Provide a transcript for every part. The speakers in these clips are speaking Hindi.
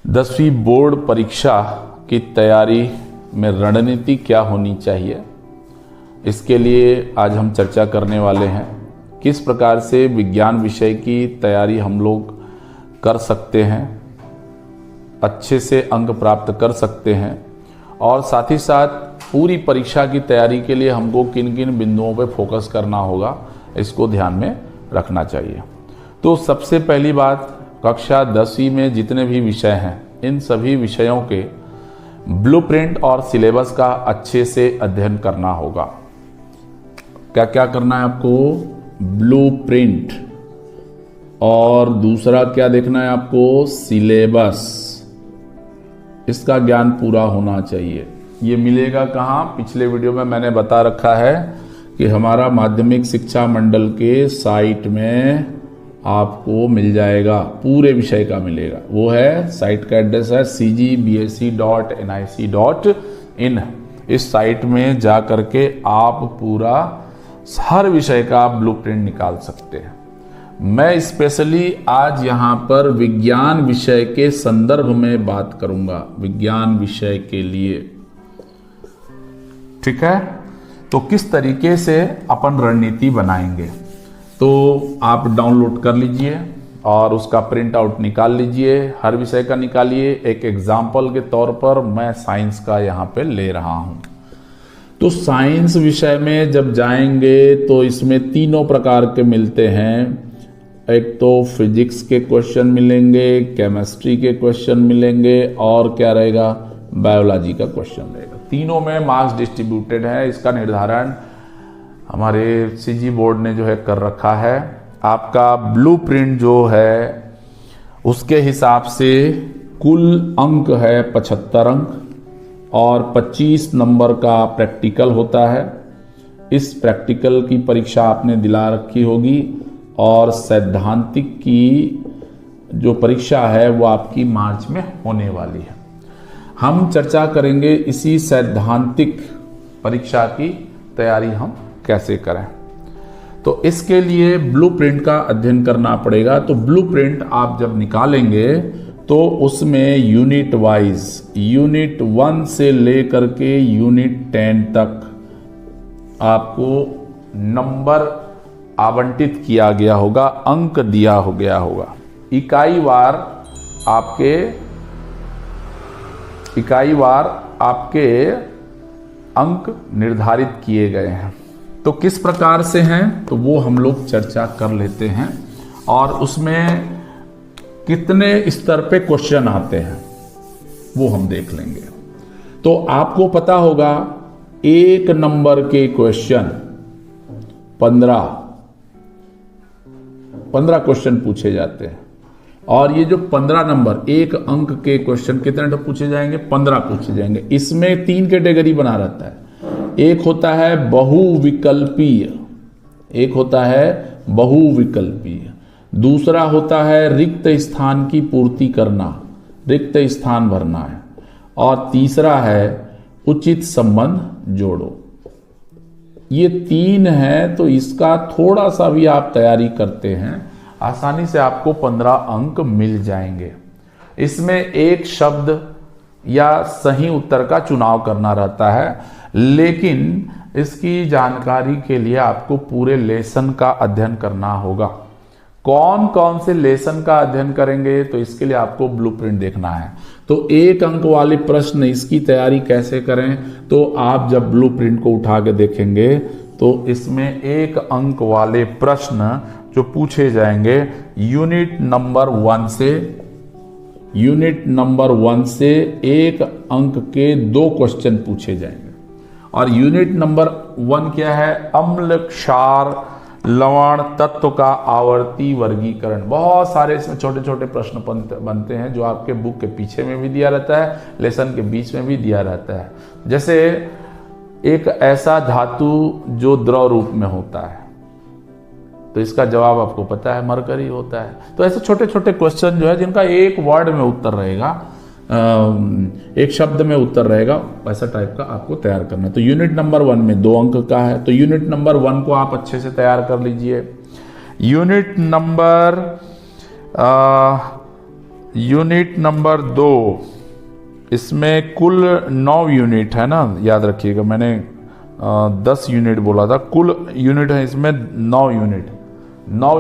10वीं बोर्ड परीक्षा की तैयारी में रणनीति क्या होनी चाहिए, इसके लिए आज हम चर्चा करने वाले हैं। किस प्रकार से विज्ञान विषय की तैयारी हम लोग कर सकते हैं, अच्छे से अंक प्राप्त कर सकते हैं, और साथ ही साथ पूरी परीक्षा की तैयारी के लिए हमको किन किन बिंदुओं पर फोकस करना होगा, इसको ध्यान में रखना चाहिए। तो सबसे पहली बात, कक्षा 10वीं में जितने भी विषय हैं, इन सभी विषयों के ब्लूप्रिंट और सिलेबस का अच्छे से अध्ययन करना होगा। क्या क्या करना है आपको? ब्लूप्रिंट, और दूसरा क्या देखना है आपको? सिलेबस। इसका ज्ञान पूरा होना चाहिए। ये मिलेगा कहाँ? पिछले वीडियो में मैंने बता रखा है कि हमारा माध्यमिक शिक्षा मंडल के साइट में आपको मिल जाएगा, पूरे विषय का मिलेगा। वो है, साइट का एड्रेस है cgbsc.nic.in। इस साइट में जा करके आप पूरा हर विषय का ब्लूप्रिंट निकाल सकते हैं। मैं स्पेशली आज यहाँ पर विज्ञान विषय के संदर्भ में बात करूंगा, विज्ञान विषय के लिए। ठीक है, तो किस तरीके से अपन रणनीति बनाएंगे, तो आप डाउनलोड कर लीजिए और उसका प्रिंट आउट निकाल लीजिए। हर विषय का निकालिए। एक एग्जाम्पल के तौर पर मैं साइंस का यहाँ पे ले रहा हूँ। तो साइंस विषय में जब जाएंगे तो इसमें तीनों प्रकार के मिलते हैं। एक तो फिजिक्स के क्वेश्चन मिलेंगे, केमिस्ट्री के क्वेश्चन मिलेंगे, और क्या रहेगा? बायोलॉजी का क्वेश्चन रहेगा। तीनों में मार्क्स डिस्ट्रीब्यूटेड है। इसका निर्धारण हमारे सीजी बोर्ड ने जो है कर रखा है। आपका ब्लूप्रिंट जो है उसके हिसाब से कुल अंक है 75 अंक, और 25 नंबर का प्रैक्टिकल होता है। इस प्रैक्टिकल की परीक्षा आपने दिला रखी होगी, और सैद्धांतिक की जो परीक्षा है वो आपकी मार्च में होने वाली है। हम चर्चा करेंगे इसी सैद्धांतिक परीक्षा की तैयारी हम कैसे करें। तो इसके लिए ब्लूप्रिंट का अध्ययन करना पड़ेगा। तो ब्लूप्रिंट आप जब निकालेंगे तो उसमें यूनिट वाइज, यूनिट 1 से लेकर के यूनिट 10 तक आपको नंबर आवंटित किया गया होगा, अंक दिया हो गया होगा। इकाई वार आपके अंक निर्धारित किए गए हैं। तो किस प्रकार से हैं, तो वो हम लोग चर्चा कर लेते हैं, और उसमें कितने स्तर पे क्वेश्चन आते हैं वो हम देख लेंगे। तो आपको पता होगा 1 नंबर के क्वेश्चन 15 क्वेश्चन पूछे जाते हैं, और ये जो 15 नंबर 1 अंक के क्वेश्चन कितने पूछे जाएंगे? 15 पूछे जाएंगे। इसमें 3 कैटेगरी बना रहता है। एक होता है बहुविकल्पीय, दूसरा होता है रिक्त स्थान की पूर्ति करना, रिक्त स्थान भरना है, और तीसरा है उचित संबंध जोड़ो। ये 3 है। तो इसका थोड़ा सा भी आप तैयारी करते हैं, आसानी से आपको 15 अंक मिल जाएंगे। इसमें एक शब्द या सही उत्तर का चुनाव करना रहता है, लेकिन इसकी जानकारी के लिए आपको पूरे लेसन का अध्ययन करना होगा। कौन कौन से लेसन का अध्ययन करेंगे, तो इसके लिए आपको ब्लूप्रिंट देखना है। तो 1 अंक वाले प्रश्न, इसकी तैयारी कैसे करें, तो आप जब ब्लूप्रिंट को उठा के देखेंगे तो इसमें 1 अंक वाले प्रश्न जो पूछे जाएंगे यूनिट नंबर 1 से 1 अंक के 2 क्वेश्चन पूछे जाएंगे। और यूनिट नंबर 1 क्या है? अम्ल, क्षार, लवण तत्व का आवर्ती वर्गीकरण। बहुत सारे इसमें छोटे छोटे प्रश्न बनते हैं, जो आपके बुक के पीछे में भी दिया रहता है, लेसन के बीच में भी दिया रहता है। जैसे एक ऐसा धातु जो द्रव रूप में होता है, तो इसका जवाब आपको पता है, मरकरी होता है। तो ऐसे छोटे छोटे क्वेश्चन जो है जिनका एक वर्ड में उत्तर रहेगा, एक शब्द में उत्तर रहेगा, ऐसा टाइप का आपको तैयार करना है। तो यूनिट नंबर 1 में 2 अंक का है, तो यूनिट नंबर 1 को आप अच्छे से तैयार कर लीजिए। यूनिट नंबर यूनिट नंबर 2, इसमें कुल 9 यूनिट है ना, याद रखिएगा मैंने 10 यूनिट बोला था, कुल यूनिट है इसमें 9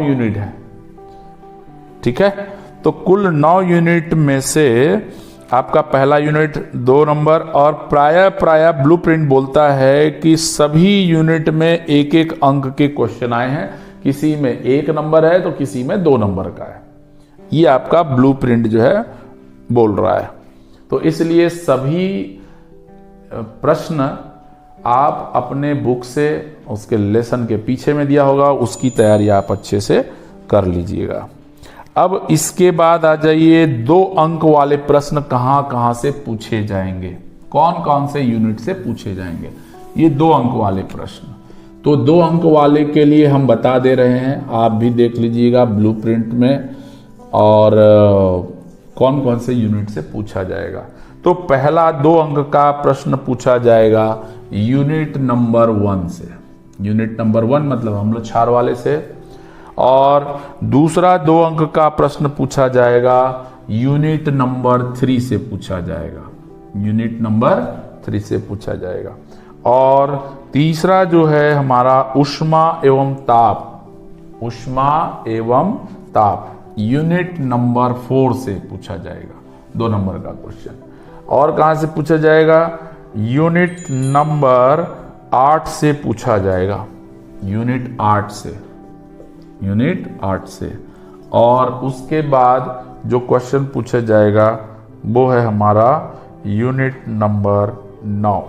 यूनिट है, ठीक है। तो कुल 9 यूनिट में से आपका पहला यूनिट 2 नंबर, और प्राय ब्लूप्रिंट बोलता है कि सभी यूनिट में एक एक अंक के क्वेश्चन आए हैं, किसी में 1 नंबर है तो किसी में 2 नंबर का है, ये आपका ब्लूप्रिंट जो है बोल रहा है। तो इसलिए सभी प्रश्न आप अपने बुक से, उसके लेसन के पीछे में दिया होगा, उसकी तैयारी आप अच्छे से कर लीजिएगा। अब इसके बाद आ जाइए 2 अंक वाले प्रश्न कहां कहां से पूछे जाएंगे, कौन कौन से यूनिट से पूछे जाएंगे, ये 2 अंक वाले प्रश्न। तो 2 अंक वाले के लिए हम बता दे रहे हैं, आप भी देख लीजिएगा ब्लूप्रिंट में, और कौन कौन से यूनिट से पूछा जाएगा। तो पहला 2 अंक का प्रश्न पूछा जाएगा यूनिट नंबर 1 से, यूनिट नंबर 1 मतलब हम लोग 4 वाले से, और दूसरा 2 अंक का प्रश्न पूछा जाएगा यूनिट नंबर 3 से पूछा जाएगा, यूनिट नंबर 3 से पूछा जाएगा। और तीसरा जो है हमारा ऊष्मा एवं ताप यूनिट नंबर 4 से पूछा जाएगा, 2 नंबर का क्वेश्चन। और कहां से पूछा जाएगा, यूनिट नंबर 8 से पूछा जाएगा, यूनिट 8 से। और उसके बाद जो क्वेश्चन पूछा जाएगा वो है हमारा यूनिट नंबर 9,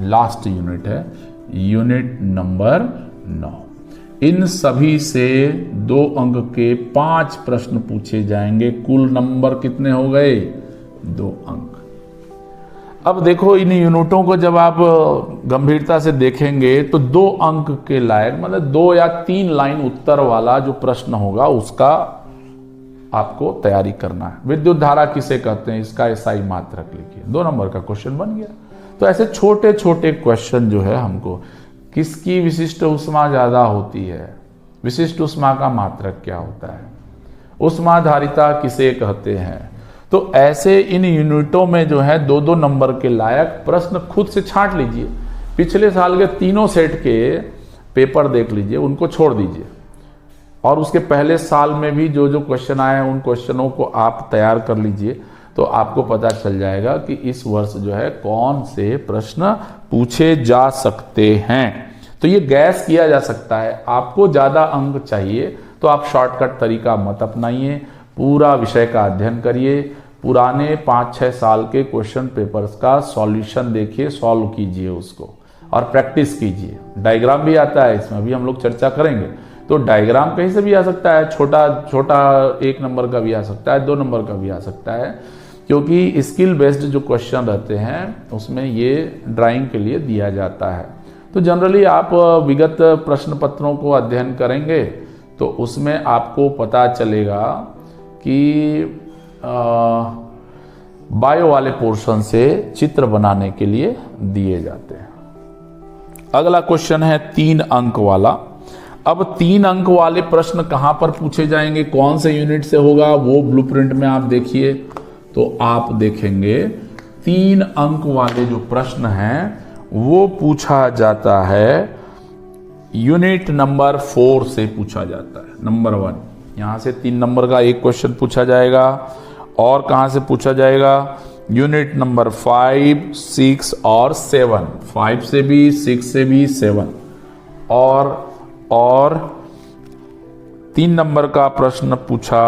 लास्ट यूनिट है यूनिट नंबर 9। इन सभी से 2 अंक के 5 प्रश्न पूछे जाएंगे। कुल नंबर कितने हो गए, 2 अंक। अब देखो इन यूनिटों को जब आप गंभीरता से देखेंगे तो 2 अंक के लायक, मतलब 2 या 3 लाइन उत्तर वाला जो प्रश्न होगा उसका आपको तैयारी करना है। विद्युत धारा किसे कहते हैं, इसका एसआई मात्रक लिखिए, 2 नंबर का क्वेश्चन बन गया। तो ऐसे छोटे छोटे क्वेश्चन जो है हमको, किसकी विशिष्ट ऊष्मा ज्यादा होती है, विशिष्ट ऊष्मा का मात्रक क्या होता है, ऊष्माधारिता किसे कहते हैं। तो ऐसे इन यूनिटों में जो है 2-2 नंबर के लायक प्रश्न खुद से छांट लीजिए। पिछले साल के तीनों सेट के पेपर देख लीजिए, उनको छोड़ दीजिए, और उसके पहले साल में भी जो जो क्वेश्चन आए हैं उन क्वेश्चनों को आप तैयार कर लीजिए। तो आपको पता चल जाएगा कि इस वर्ष जो है कौन से प्रश्न पूछे जा सकते हैं। तो ये गैस किया जा सकता है। आपको ज्यादा अंक चाहिए तो आप शॉर्टकट तरीका मत अपनाइए, पूरा विषय का अध्ययन करिए, पुराने 5-6 साल के क्वेश्चन पेपर्स का सॉल्यूशन देखिए, सॉल्व कीजिए उसको और प्रैक्टिस कीजिए। डायग्राम भी आता है, इसमें भी हम लोग चर्चा करेंगे। तो डायग्राम कहीं से भी आ सकता है, छोटा छोटा 1 नंबर का भी आ सकता है, 2 नंबर का भी आ सकता है, क्योंकि स्किल बेस्ड जो क्वेश्चन रहते हैं उसमें ये ड्राइंग के लिए दिया जाता है। तो जनरली आप विगत प्रश्न पत्रों को अध्ययन करेंगे तो उसमें आपको पता चलेगा कि बायो वाले पोर्शन से चित्र बनाने के लिए दिए जाते हैं। अगला क्वेश्चन है 3 अंक वाला। अब 3 अंक वाले प्रश्न कहां पर पूछे जाएंगे, कौन से यूनिट से होगा, वो ब्लूप्रिंट में आप देखिए। तो आप देखेंगे 3 अंक वाले जो प्रश्न हैं वो पूछा जाता है यूनिट नंबर 4 से पूछा जाता है, नंबर 1। यहां से 3 नंबर का एक क्वेश्चन पूछा जाएगा। और कहां से पूछा जाएगा, यूनिट नंबर 5, 6 और 7, 5 से भी, 6 से भी, 7। और 3 नंबर का प्रश्न पूछा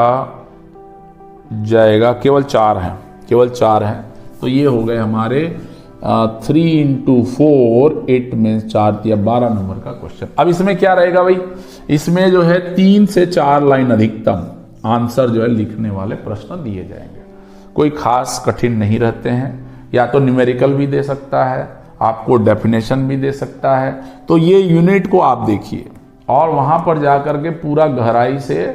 जाएगा, केवल 4 हैं, तो ये हो गए हमारे 3 × 4 8 में 4 या 12 नंबर का क्वेश्चन। अब इसमें क्या रहेगा भाई, इसमें जो है 3 से 4 लाइन अधिकतम आंसर जो है लिखने वाले प्रश्न दिए जाएंगे। कोई खास कठिन नहीं रहते हैं, या तो न्यूमेरिकल भी दे सकता है, आपको डेफिनेशन भी दे सकता है। तो ये यूनिट को आप देखिए और वहां पर जाकर के पूरा गहराई से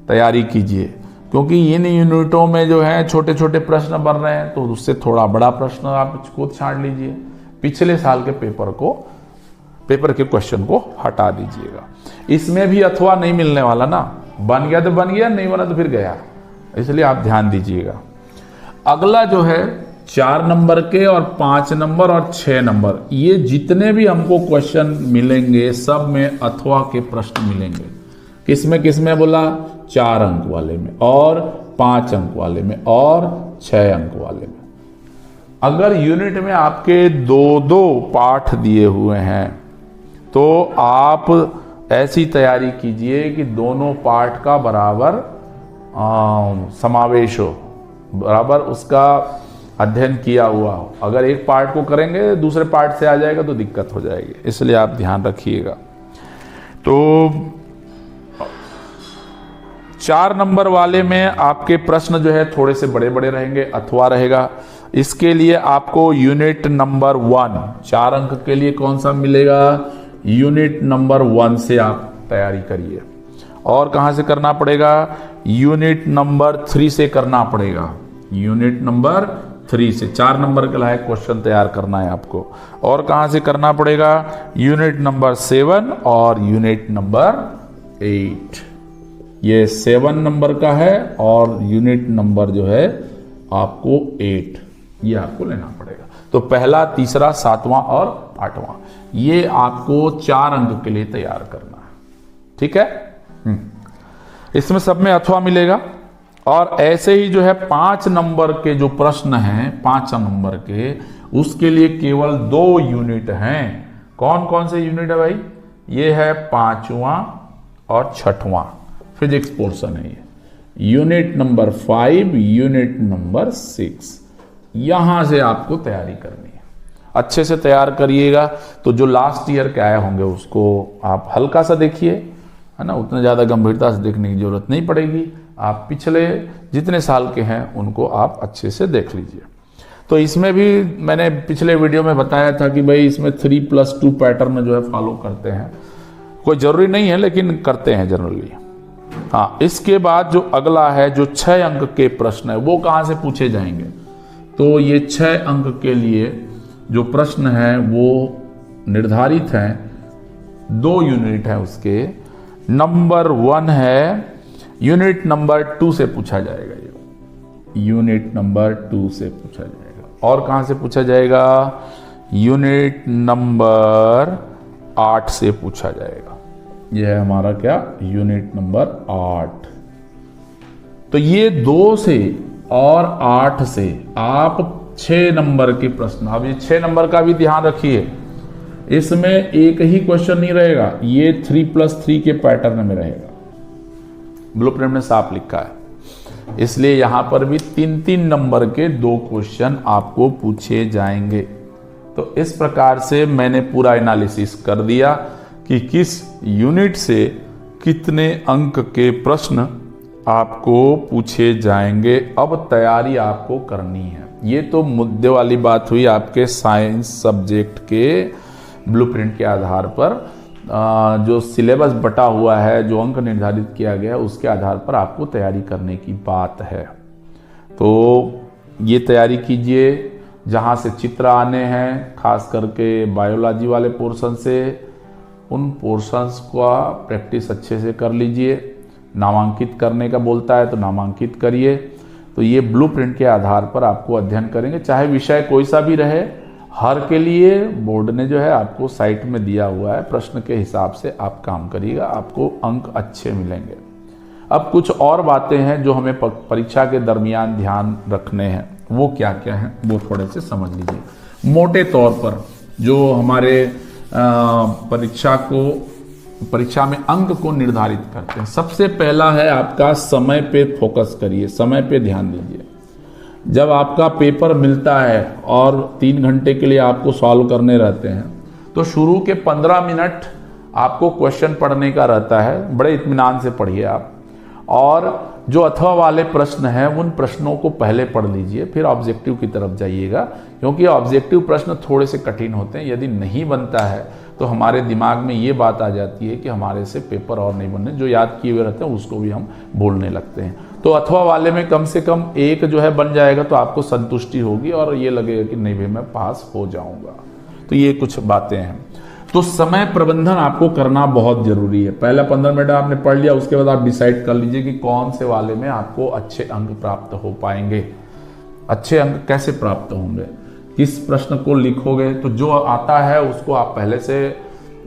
तैयारी कीजिए, क्योंकि इन यूनिटों में जो है छोटे छोटे प्रश्न बन रहे हैं, तो उससे थोड़ा बड़ा प्रश्न आप खुद छांट लीजिए। पिछले साल के पेपर के क्वेश्चन को हटा दीजिएगा। इसमें भी अथवा नहीं मिलने वाला ना, बन गया तो बन गया, नहीं बना तो फिर गया। इसलिए आप ध्यान दीजिएगा। अगला जो है 4 नंबर के और 5 नंबर और 6 नंबर, ये जितने भी हमको क्वेश्चन मिलेंगे सब में अथवा के प्रश्न मिलेंगे। किसमें बोला? 4 अंक वाले में और 5 अंक वाले में और 6 अंक वाले में। अगर यूनिट में आपके 2-2 पाठ दिए हुए हैं तो आप ऐसी तैयारी कीजिए कि दोनों पाठ का बराबर समावेश हो, बराबर उसका अध्ययन किया हुआ हो। अगर एक पार्ट को करेंगे दूसरे पार्ट से आ जाएगा तो दिक्कत हो जाएगी, इसलिए आप ध्यान रखिएगा। तो 4 नंबर वाले में आपके प्रश्न जो है थोड़े से बड़े बड़े रहेंगे, अथवा रहेगा। इसके लिए आपको यूनिट नंबर 1 4 अंक के लिए कौन सा मिलेगा? यूनिट नंबर 1 से आप तैयारी करिए। और कहां से करना पड़ेगा? यूनिट नंबर 3 से करना पड़ेगा। यूनिट नंबर 3 से 4 नंबर के लायक क्वेश्चन तैयार करना है आपको। और कहां से करना पड़ेगा? यूनिट नंबर 7 और यूनिट नंबर 8। ये 7 नंबर का है और यूनिट नंबर जो है आपको 8, ये आपको लेना पड़ेगा। तो पहला, तीसरा, 7वां और 8वां, ये आपको 4 अंक के लिए तैयार करना है। ठीक है? इसमें सब में अथवा मिलेगा। और ऐसे ही जो है 5 नंबर के जो प्रश्न हैं 5 नंबर के, उसके लिए केवल 2 यूनिट हैं। कौन कौन से यूनिट है भाई? ये है 5वां और 6वां फिजिक्स पोर्शन है। ये यूनिट नंबर 5, यूनिट नंबर 6, यहां से आपको तैयारी करनी है। अच्छे से तैयार करिएगा। तो जो लास्ट ईयर के आए होंगे उसको आप हल्का सा देखिए, है ना, उतने ज्यादा गंभीरता से देखने की जरूरत नहीं पड़ेगी। आप पिछले जितने साल के हैं उनको आप अच्छे से देख लीजिए। तो इसमें भी मैंने पिछले वीडियो में बताया था कि भाई इसमें 3+2 पैटर्न जो है फॉलो करते हैं। कोई जरूरी नहीं है लेकिन करते हैं जनरली। हाँ, इसके बाद जो अगला है जो 6 अंक के प्रश्न है वो कहां से पूछे जाएंगे? तो ये 6 अंक के लिए जो प्रश्न है वो निर्धारित हैं, 2 यूनिट है उसके। नंबर 1 है, यूनिट नंबर 2 से पूछा जाएगा। ये यूनिट नंबर 2 से पूछा जाएगा। और कहां से पूछा जाएगा? यूनिट नंबर 8 से पूछा जाएगा। यह है हमारा क्या? Unit number 8। तो ये 2 से और 8 से आप 6 नंबर के प्रश्न, अब ये 6 नंबर का भी ध्यान रखिए, इसमें एक ही क्वेश्चन नहीं रहेगा, ये 3+3 के पैटर्न में रहेगा। ब्लूप्रिंट में साफ लिखा है, इसलिए यहां पर भी 3-3 नंबर के 2 क्वेश्चन आपको पूछे जाएंगे। तो इस प्रकार से मैंने पूरा एनालिसिस कर दिया कि किस यूनिट से कितने अंक के प्रश्न आपको पूछे जाएंगे। अब तैयारी आपको करनी है। ये तो मुद्दे वाली बात हुई आपके साइंस सब्जेक्ट के ब्लूप्रिंट के आधार पर, जो सिलेबस बटा हुआ है, जो अंक निर्धारित किया गया है, उसके आधार पर आपको तैयारी करने की बात है। तो ये तैयारी कीजिए। जहाँ से चित्र आने हैं, खास करके बायोलॉजी वाले पोर्शन से, उन पोर्शंस का प्रैक्टिस अच्छे से कर लीजिए। नामांकित करने का बोलता है तो नामांकित करिए। तो ये ब्लूप्रिंट के आधार पर आपको अध्ययन करेंगे, चाहे विषय कोई सा भी रहे। हर के लिए बोर्ड ने जो है आपको साइट में दिया हुआ है, प्रश्न के हिसाब से आप काम करिएगा, आपको अंक अच्छे मिलेंगे। अब कुछ और बातें हैं जो हमें परीक्षा के दरमियान ध्यान रखने हैं, वो क्या क्या हैं वो थोड़े से समझ लीजिए। मोटे तौर पर जो हमारे परीक्षा में अंक को निर्धारित करते हैं, सबसे पहला है आपका समय पे फोकस करिए, समय पे ध्यान दीजिए। जब आपका पेपर मिलता है और 3 घंटे के लिए आपको सॉल्व करने रहते हैं, तो शुरू के 15 मिनट आपको क्वेश्चन पढ़ने का रहता है। बड़े इत्मीनान से पढ़िए आप, और जो अथवा वाले प्रश्न हैं उन प्रश्नों को पहले पढ़ लीजिए, फिर ऑब्जेक्टिव की तरफ जाइएगा, क्योंकि ऑब्जेक्टिव प्रश्न थोड़े से कठिन होते हैं। यदि नहीं बनता है तो हमारे दिमाग में ये बात आ जाती है कि हमारे से पेपर और नहीं बनने, जो याद किए हुए रहते हैं उसको भी हम भूलने लगते हैं। तो अथवा वाले में कम से कम एक जो है बन जाएगा तो आपको संतुष्टि होगी और ये लगेगा कि नहीं भाई मैं पास हो जाऊंगा। तो ये कुछ बातें हैं। तो समय प्रबंधन आपको करना बहुत जरूरी है। पहला 15 मिनट आपने पढ़ लिया, उसके बाद आप डिसाइड कर लीजिए कि कौन से वाले में आपको अच्छे अंक प्राप्त हो पाएंगे। अच्छे अंक कैसे प्राप्त होंगे, किस प्रश्न को लिखोगे, तो जो आता है उसको आप पहले से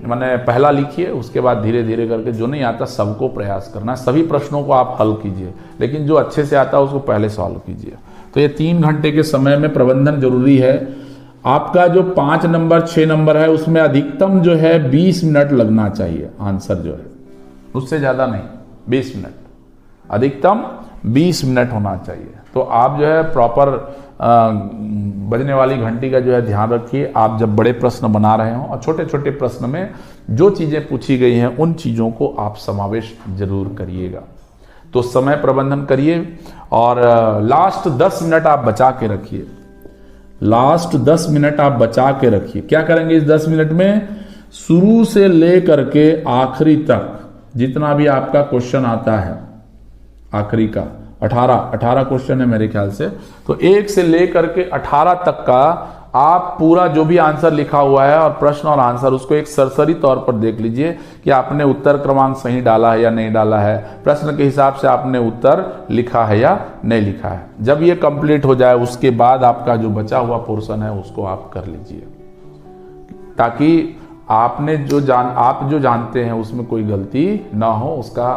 माने पहला लिखिए, उसके बाद धीरे धीरे करके जो नहीं आता सबको प्रयास करना, सभी प्रश्नों को आप हल कीजिए, लेकिन जो अच्छे से आता है उसको पहले सॉल्व कीजिए। तो ये 3 घंटे के समय में प्रबंधन जरूरी है। आपका जो 5 नंबर 6 नंबर है उसमें अधिकतम जो है 20 मिनट लगना चाहिए आंसर जो है, उससे ज्यादा नहीं, 20 मिनट, अधिकतम 20 मिनट होना चाहिए। तो आप जो है प्रॉपर बजने वाली घंटी का जो है ध्यान रखिए। आप जब बड़े प्रश्न बना रहे हो और छोटे छोटे प्रश्न में जो चीजें पूछी गई हैं उन चीजों को आप समावेश जरूर करिएगा। तो समय प्रबंधन करिए और लास्ट 10 मिनट आप बचा के रखिए। लास्ट 10 मिनट आप बचा के रखिए। क्या करेंगे इस 10 मिनट में? शुरू से लेकर के आखिरी तक जितना भी आपका क्वेश्चन आता है, आखिरी का 18 क्वेश्चन है मेरे ख्याल से, तो 1 से लेकर के 18 तक का आप पूरा जो भी आंसर लिखा हुआ है और प्रश्न और आंसर उसको एक सरसरी तौर पर देख लीजिए कि आपने उत्तर क्रमांक सही डाला है या नहीं डाला है, प्रश्न के हिसाब से आपने उत्तर लिखा है या नहीं लिखा है। जब ये कंप्लीट हो जाए उसके बाद आपका जो बचा हुआ पोर्शन है उसको आप कर लीजिए, ताकि आपने आप जो जानते हैं उसमें कोई गलती ना हो, उसका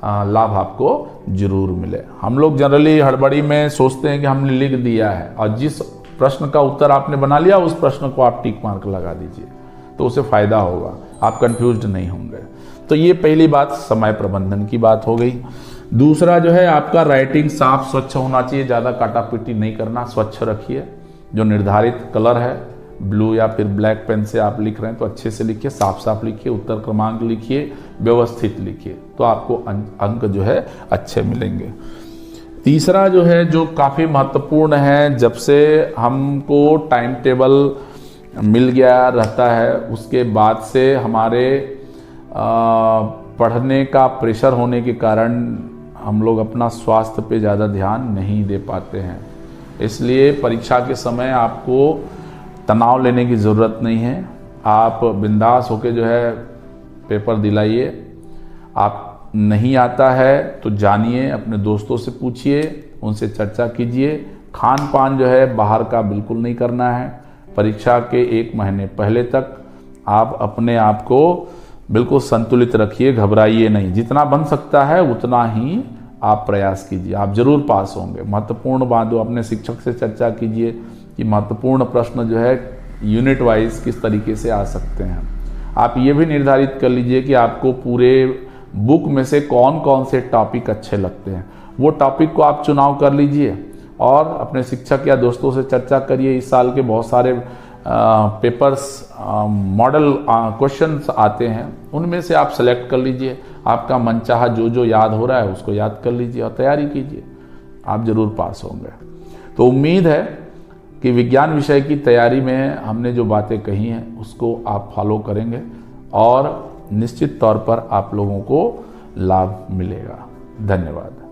लाभ आपको जरूर मिले। हम लोग जनरली हड़बड़ी में सोचते हैं कि हमने लिख दिया है और जिस प्रश्न का उत्तर आपने बना लिया उस प्रश्न को आप टिक मार्क लगा दीजिए, तो उससे फायदा होगा, आप कंफ्यूज्ड नहीं होंगे। तो ये पहली बात समय प्रबंधन की बात हो गई। दूसरा जो है आपका राइटिंग साफ स्वच्छ होना चाहिए, ज़्यादा काटापिटी नहीं करना, स्वच्छ रखिए। जो निर्धारित कलर है, ब्लू या फिर ब्लैक पेन से आप लिख रहे हैं तो अच्छे से लिखिए, साफ साफ लिखिए, उत्तर क्रमांक लिखिए, व्यवस्थित लिखिए, तो आपको अंक जो है अच्छे मिलेंगे। तीसरा जो है जो काफ़ी महत्वपूर्ण है, जब से हमको टाइम टेबल मिल गया रहता है उसके बाद से हमारे पढ़ने का प्रेशर होने के कारण हम लोग अपना स्वास्थ्य पे ज़्यादा ध्यान नहीं दे पाते हैं। इसलिए परीक्षा के समय आपको तनाव लेने की ज़रूरत नहीं है, आप बिंदास होके जो है पेपर दिलाइए। आप नहीं आता है तो जानिए, अपने दोस्तों से पूछिए, उनसे चर्चा कीजिए। खान पान जो है बाहर का बिल्कुल नहीं करना है। परीक्षा के 1 महीने पहले तक आप अपने आप को बिल्कुल संतुलित रखिए, घबराइए नहीं। जितना बन सकता है उतना ही आप प्रयास कीजिए, आप जरूर पास होंगे। महत्वपूर्ण बात हो, अपने शिक्षक से चर्चा कीजिए कि महत्वपूर्ण प्रश्न जो है यूनिट वाइज किस तरीके से आ सकते हैं। आप ये भी निर्धारित कर लीजिए कि आपको पूरे बुक में से कौन कौन से टॉपिक अच्छे लगते हैं, वो टॉपिक को आप चुनाव कर लीजिए और अपने शिक्षक या दोस्तों से चर्चा करिए। इस साल के बहुत सारे पेपर्स मॉडल क्वेश्चंस आते हैं, उनमें से आप सेलेक्ट कर लीजिए। आपका मनचाहा जो याद हो रहा है उसको याद कर लीजिए और तैयारी कीजिए, आप जरूर पास होंगे। तो उम्मीद है कि विज्ञान विषय की तैयारी में हमने जो बातें कही हैं उसको आप फॉलो करेंगे और निश्चित तौर पर आप लोगों को लाभ मिलेगा। धन्यवाद।